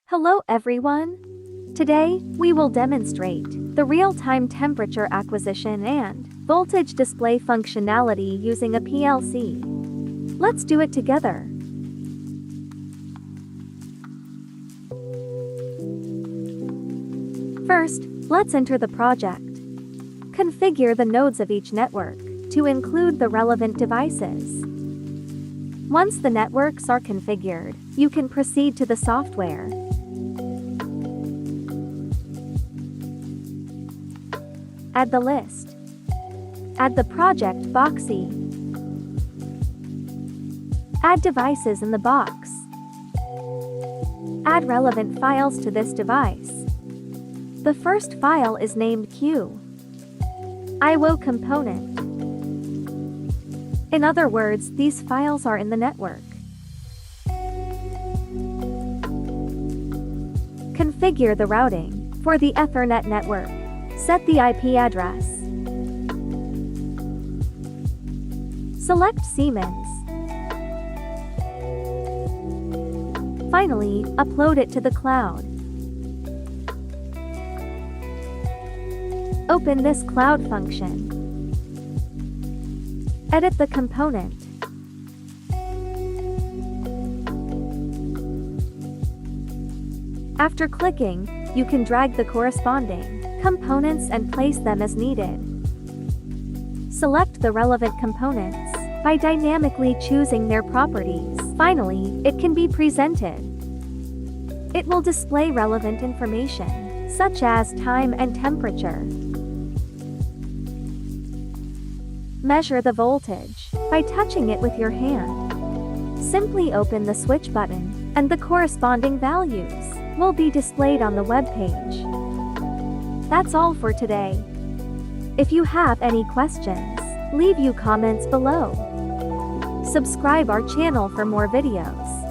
Hello everyone! Today, we will demonstrate the real-time temperature acquisition and voltage display functionality using a PLC. Let's do it together. First, let's enter the project. Configure the nodes of each network to include the relevant devices. Once the networks are configured, you can proceed to the software. Add the list. Add the project boxy. Add devices in the box. Add relevant files to this device. The first file is named youyeetoo component. In other words, these files are in the network. Configure the routing for the Ethernet network. Set the IP address. Select Siemens. Finally, upload it to the cloud. Open this cloud function. Edit the component. After clicking, you can drag the corresponding components and place them as needed. Select the relevant components by dynamically choosing their properties. Finally, it can be presented. It will display relevant information, such as time and temperature. Measure the voltage by touching it with your hand. Simply open the switch button, and the corresponding values will be displayed on the web page. That's all for today. If you have any questions, leave your comments below. Subscribe our channel for more videos.